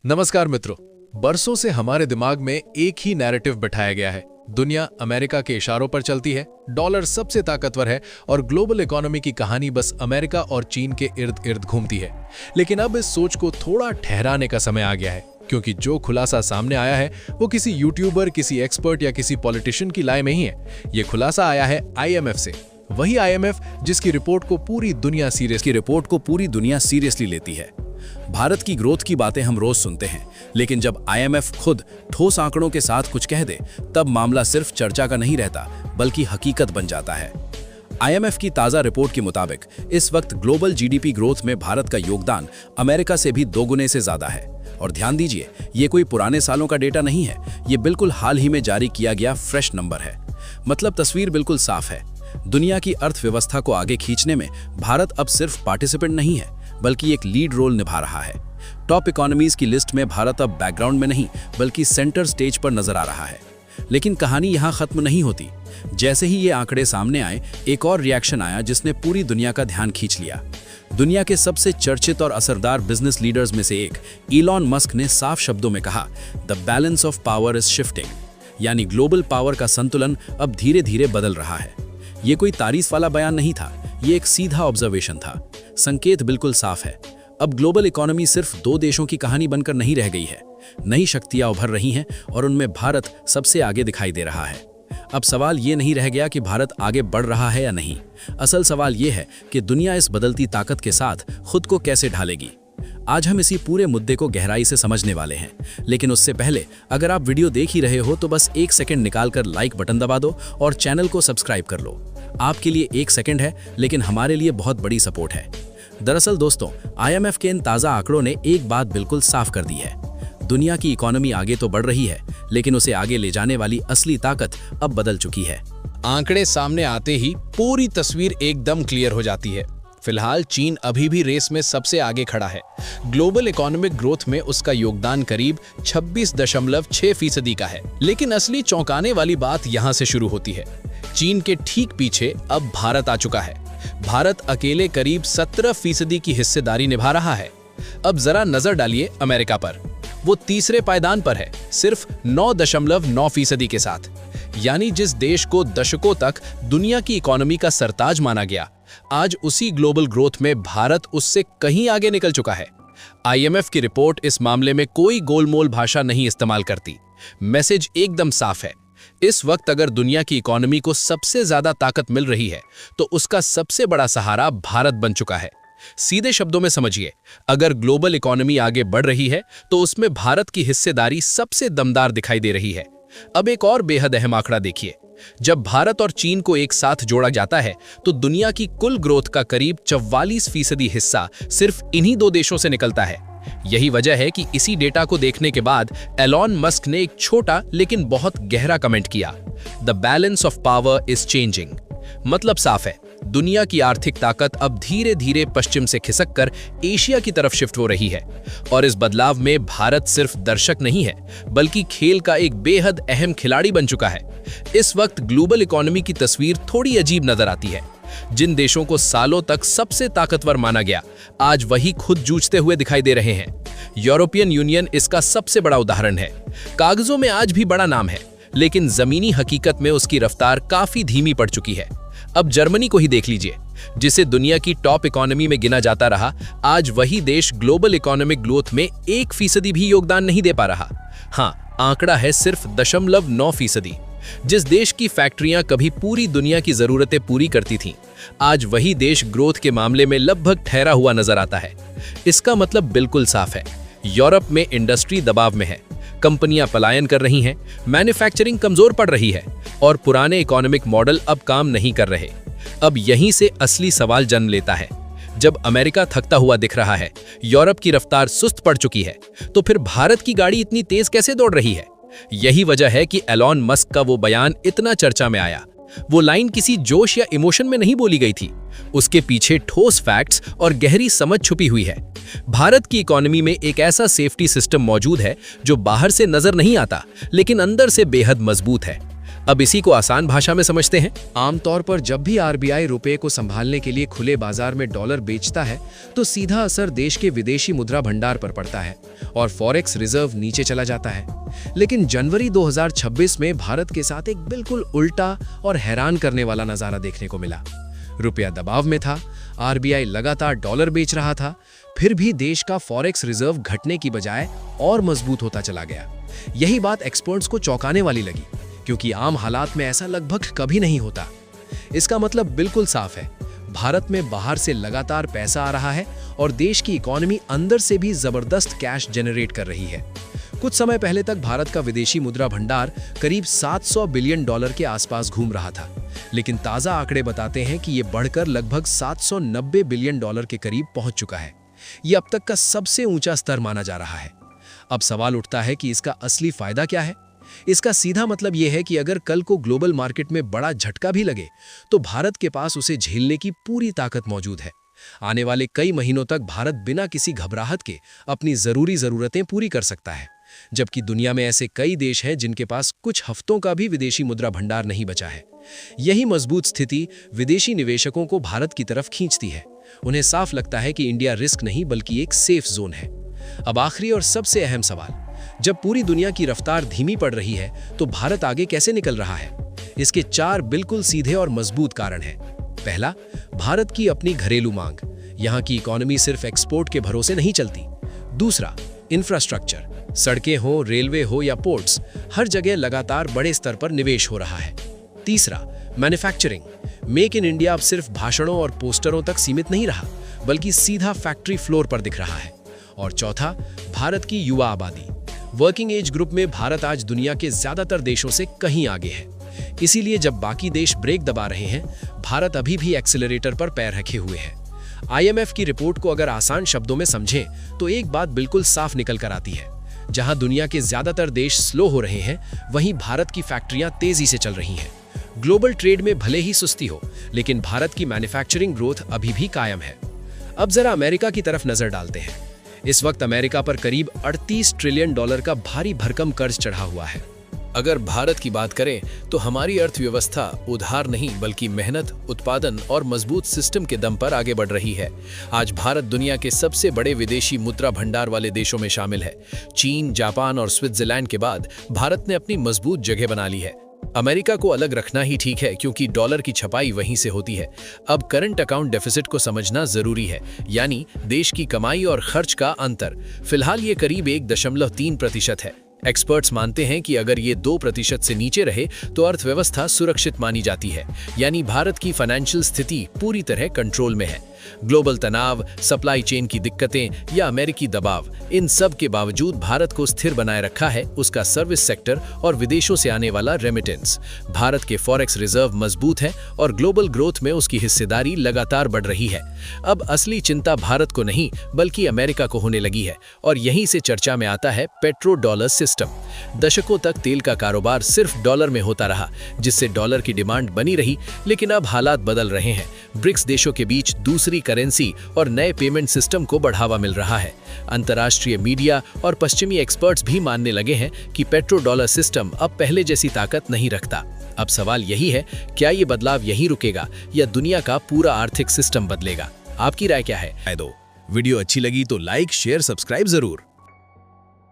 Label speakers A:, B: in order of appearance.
A: नमस्कार मित्रों। बरसों से हमारे दिमाग में एक ही नैरेटिव बिठाया गया है। दुनिया अमेरिका के इशारों पर चलती है, डॉलर सबसे ताकतवर है और ग्लोबल इकोनॉमी की कहानी बस अमेरिका और चीन के इर्द गिर्द घूमती है। लेकिन अब इस सोच को थोड़ा ठहराने का समय आ गया है, क्योंकि जो खुलासा सामने आया है वो किसी यूट्यूबर, किसी एक्सपर्ट या किसी पॉलिटिशियन की राय में ही है। ये खुलासा आया है IMF से, वही IMF जिसकी रिपोर्ट को पूरी दुनिया सीरियसली लेती है। भारत की ग्रोथ की बातें हम रोज सुनते हैं, लेकिन जब IMF खुद ठोस आंकड़ों के साथ कुछ कह दे, तब मामला सिर्फ चर्चा का नहीं रहता, बल्कि हकीकत बन जाता है। IMF की ताज़ा रिपोर्ट के मुताबिक इस वक्त ग्लोबल GDP ग्रोथ में भारत का योगदान अमेरिका से भी 2 गुने से ज़्यादा है। और ध्यान दीजिए, ये कोई पुराने सालों का डेटा नहीं है, ये बिल्कुल हाल ही में जारी किया गया फ्रेश नंबर है। मतलब तस्वीर बिल्कुल साफ है। दुनिया की अर्थव्यवस्था को आगे खींचने में भारत अब सिर्फ पार्टिसिपेंट नहीं है, बल्कि एक लीड रोल निभा रहा है। टॉप इकोनॉमीज की लिस्ट में भारत अब बैकग्राउंड में नहीं, बल्कि सेंटर स्टेज पर नजर आ रहा है। लेकिन कहानी यहाँ खत्म नहीं होती। जैसे ही ये आंकड़े सामने आए, एक और रिएक्शन आया जिसने पूरी दुनिया का ध्यान खींच लिया। दुनिया के सबसे चर्चित और असरदार बिजनेस लीडर्स में से एक इलॉन मस्क ने साफ शब्दों में कहा, the balance of power is shifting, यानी ग्लोबल पावर का संतुलन अब धीरे धीरे बदल रहा है। ये कोई तारीफ वाला बयान नहीं था, ये एक सीधा ऑब्जर्वेशन था। संकेत बिल्कुल साफ है। अब ग्लोबल इकोनॉमी सिर्फ 2 देशों की कहानी बनकर नहीं रह गई है। नई शक्तियां उभर रही हैं और उनमें भारत सबसे आगे दिखाई दे रहा है। अब सवाल ये नहीं रह गया कि भारत आगे बढ़ रहा है या नहीं। असल सवाल ये है कि दुनिया इस बदलती ताकत के साथ खुद को कैसे ढालेगी। आज हम इसी पूरे मुद्दे को गहराई से समझने वाले हैं। लेकिन उससे पहले, अगर आप वीडियो देख ही रहे हो तो बस 1 सेकंड निकालकर लाइक बटन दबा दो और चैनल को सब्सक्राइब कर लो। आपके लिए 1 सेकंड है, लेकिन हमारे लिए बहुत बड़ी सपोर्ट है। दरअसल दोस्तों, IMF के इन ताज़ा आंकड़ों ने एक बात बिल्कुल साफ कर दी है। दुनिया की इकोनॉमी आगे तो बढ़ रही है, लेकिन उसे आगे ले जाने वाली असली ताकत अब बदल चुकी है।
B: आंकड़े सामने आते ही पूरी तस्वीर एकदम क्लियर हो जाती है। फिलहाल चीन अभी भी रेस में सबसे आगे खड़ा है। ग्लोबल इकोनॉमिक ग्रोथ में उसका योगदान करीब 26.6% का है। लेकिन असली चौंकाने वाली बात यहां से शुरू होती है। चीन के ठीक पीछे अब भारत आ चुका है। भारत अकेले करीब 17% की हिस्सेदारी निभा रहा है। अब जरा नजर डालिए अमेरिका पर। वो तीसरे पायदान पर है, सिर्फ 9.9% के साथ। यानी जिस देश को दशकों तक दुनिया की इकोनॉमी का सरताज माना गया, आज उसी ग्लोबल ग्रोथ में भारत उससे कहीं आगे निकल चुका है। IMF की रिपोर्ट इस मामले में कोई गोलमोल भाषा नहीं इस्तेमाल करती। मैसेज एकदम साफ है। इस वक्त अगर दुनिया की इकोनॉमी को सबसे ज्यादा ताकत मिल रही है, तो उसका सबसे बड़ा सहारा भारत बन चुका है। सीधे शब्दों में समझिए, अगर ग्लोबल इकोनॉमी आगे बढ़ रही है, तो उसमें भारत की हिस्सेदारी सबसे दमदार दिखाई दे रही है। अब एक और बेहद अहम आंकड़ा देखिए। जब भारत और चीन को एक साथ जोड़ा जाता है, तो दुनिया की कुल ग्रोथ का करीब 44% हिस्सा सिर्फ इन्हीं 2 देशों से निकलता है। यही वजह है कि इसी डेटा को देखने के बाद एलॉन मस्क ने एक छोटा लेकिन बहुत गहरा कमेंट किया, the balance of power is changing. मतलब साफ है, दुनिया की आर्थिक ताकत अब धीरे धीरे पश्चिम से खिसककर एशिया की तरफ शिफ्ट हो रही है। और इस बदलाव में भारत सिर्फ दर्शक नहीं है, बल्कि खेल का एक बेहद अहम खिलाड़ी बन चुका है। इस वक्त ग्लोबल इकोनॉमी की तस्वीर थोड़ी अजीब नजर आती है। जिन देशों को सालों तक सबसे ताकतवर माना गया, आज वही खुद जूझते हुए दिखाई दे रहे हैं। यूरोपियन यूनियन इसका सबसे बड़ा उदाहरण है। कागजों में आज भी बड़ा नाम है, लेकिन जमीनी हकीकत में उसकी रफ्तार काफी धीमी पड़ चुकी है। अब जर्मनी को ही देख लीजिए, जिसे दुनिया की टॉप इकोनॉमी में गिना जाता रहा, आज वही देश ग्लोबल इकोनॉमिक ग्रोथ में 1% भी योगदान नहीं दे पा रहा। हाँ, आंकड़ा है सिर्फ 0.9%। जिस देश की फैक्ट्रियां कभी पूरी दुनिया की जरूरतें पूरी करती थीं, आज वही देश ग्रोथ के मामले में लगभग ठहरा हुआ नजर आता है। इसका मतलब बिल्कुल साफ है, यूरोप में इंडस्ट्री दबाव में है, कंपनियां पलायन कर रही हैं, मैन्युफैक्चरिंग कमजोर पड़ रही है और पुराने इकोनॉमिक मॉडल अब काम नहीं कर रहे। अब यहीं से असली सवाल जन्म लेता है। जब अमेरिका थकता हुआ दिख रहा है, यूरोप की रफ्तार सुस्त पड़ चुकी है, तो फिर भारत की गाड़ी इतनी तेज कैसे दौड़ रही है? यही वजह है कि एलॉन मस्क का वो बयान इतना चर्चा में आया। वो लाइन किसी जोश या इमोशन में नहीं बोली गई थी। उसके पीछे ठोस फैक्ट्स और गहरी समझ छुपी हुई है। भारत की इकोनॉमी में एक ऐसा सेफ्टी सिस्टम मौजूद है जो बाहर से नजर नहीं आता, लेकिन अंदर से बेहद मजबूत है। अब इसी को आसान भाषा में समझते हैं।
A: आमतौर पर जब भी आरबीआई रुपए को संभालने के लिए खुले बाजार में डॉलर बेचता है तो सीधा असर देश के विदेशी मुद्रा भंडार पर पड़ता है और फॉरेक्स रिजर्व नीचे चला जाता है। लेकिन जनवरी 2026 में भारत के साथ एक बिल्कुल उल्टा और हैरान करने वाला नजारा देखने को मिला। रुपया दबाव में था, आरबीआई लगातार डॉलर बेच रहा था, फिर भी देश का फॉरेक्स रिजर्व घटने की बजाय और मजबूत होता चला गया। यही बात एक्सपर्ट्स को चौंकाने वाली लगी, क्योंकि आम हालात में ऐसा लगभग कभी नहीं होता। इसका मतलब बिल्कुल साफ है, भारत में बाहर से लगातार पैसा आ रहा है और देश की इकोनॉमी अंदर से भी जबरदस्त कैश जनरेट कर रही है। कुछ समय पहले तक भारत का विदेशी मुद्रा भंडार करीब 700 बिलियन डॉलर के आसपास घूम रहा था, लेकिन ताज़ा आंकड़े बताते हैं कि ये बढ़कर लगभग 790 बिलियन डॉलर के करीब पहुंच चुका है। ये अब तक का सबसे ऊंचा स्तर माना जा रहा है। अब सवाल उठता है कि इसका असली फायदा क्या है। इसका सीधा मतलब यह है कि अगर कल को ग्लोबल मार्केट में बड़ा झटका भी लगे तो भारत के पास उसे झेलने की पूरी ताकत मौजूद है। आने वाले कई महीनों तक भारत बिना किसी घबराहट के अपनी ज़रूरतें पूरी कर सकता है, जबकि दुनिया में ऐसे कई देश हैं जिनके पास कुछ हफ्तों का भी विदेशी मुद्रा भंडार नहीं बचा है। यही मजबूत स्थिति विदेशी निवेशकों को भारत की तरफ खींचती है। उन्हें साफ लगता है कि इंडिया रिस्क नहीं बल्कि एक सेफ जोन है। अब आखिरी और सबसे अहम सवाल, जब पूरी दुनिया की रफ्तार धीमी पड़ रही है तो भारत आगे कैसे निकल रहा है? इसके 4 बिल्कुल सीधे और मजबूत कारण हैं। पहला, भारत की अपनी घरेलू मांग। यहाँ की इकोनॉमी सिर्फ एक्सपोर्ट के भरोसे नहीं चलती। दूसरा, इंफ्रास्ट्रक्चर, सड़कें हो, रेलवे हो या पोर्ट्स, हर जगह लगातार बड़े स्तर पर निवेश हो रहा है। तीसरा, मैन्युफैक्चरिंग, मेक इन इंडिया अब सिर्फ भाषणों और पोस्टरों तक सीमित नहीं रहा, बल्कि सीधा फैक्ट्री फ्लोर पर दिख रहा है। और चौथा, भारत की युवा आबादी। वर्किंग एज ग्रुप में भारत आज दुनिया के ज्यादातर देशों से कहीं आगे है। इसीलिए जब बाकी देश ब्रेक दबा रहे हैं, भारत अभी भी एक्सेलरेटर पर पैर रखे हुए है। आईएमएफ की रिपोर्ट को अगर आसान शब्दों में समझें तो एक बात बिल्कुल साफ निकल कर आती है, जहां दुनिया के ज्यादातर देश स्लो हो रहे हैं, वहीं भारत की फैक्ट्रियां तेजी से चल रही हैं। ग्लोबल ट्रेड में भले ही सुस्ती हो, लेकिन भारत की मैन्युफैक्चरिंग ग्रोथ अभी भी कायम है। अब जरा अमेरिका की तरफ नजर डालते हैं। इस वक्त अमेरिका पर करीब 38 ट्रिलियन डॉलर का भारी भरकम कर्ज चढ़ा हुआ है।
B: अगर भारत की बात करें तो हमारी अर्थव्यवस्था उधार नहीं बल्कि मेहनत, उत्पादन और मजबूत सिस्टम के दम पर आगे बढ़ रही है। आज भारत दुनिया के सबसे बड़े विदेशी मुद्रा भंडार वाले देशों में शामिल है। चीन, जापान और स्विट्जरलैंड के बाद भारत ने अपनी मजबूत जगह बना ली है। अमेरिका को अलग रखना ही ठीक है, क्योंकि डॉलर की छपाई वहीं से होती है। अब करंट अकाउंट डेफिसिट को समझना जरूरी है, यानी देश की कमाई और खर्च का अंतर। फिलहाल ये करीब 1.3% है। एक्सपर्ट्स मानते हैं कि अगर ये 2% से नीचे रहे तो अर्थव्यवस्था सुरक्षित मानी जाती है, यानी भारत की फाइनेंशियल स्थिति पूरी तरह कंट्रोल में है। ग्लोबल तनाव, सप्लाई चेन की दिक्कतें या अमेरिकी दबाव, इन सब के बावजूद भारत को स्थिर बनाए रखा है उसका सर्विस सेक्टर और विदेशों से आने वाला रेमिटेंस। भारत के फॉरेक्स रिजर्व मजबूत है और ग्लोबल ग्रोथ में उसकी हिस्सेदारी लगातार बढ़ रही है। अब असली चिंता भारत को नहीं बल्कि अमेरिका को होने लगी है, और यहीं से चर्चा में आता है पेट्रो डॉलर सिस्टम। दशकों तक तेल का कारोबार सिर्फ डॉलर में होता रहा, जिससे डॉलर की डिमांड बनी रही, लेकिन अब हालात बदल रहे हैं। ब्रिक्स देशों के बीच दूसरी करेंसी और नए पेमेंट सिस्टम को बढ़ावा मिल रहा है। अंतर्राष्ट्रीय मीडिया और पश्चिमी एक्सपर्ट्स भी मानने लगे हैं कि पेट्रो डॉलर सिस्टम अब पहले जैसी ताकत नहीं रखता। अब सवाल यही है, क्या ये बदलाव यहीं रुकेगा या दुनिया का पूरा आर्थिक सिस्टम बदलेगा? आपकी राय क्या है? वीडियो अच्छी लगी तो लाइक, शेयर, सब्सक्राइब जरूर।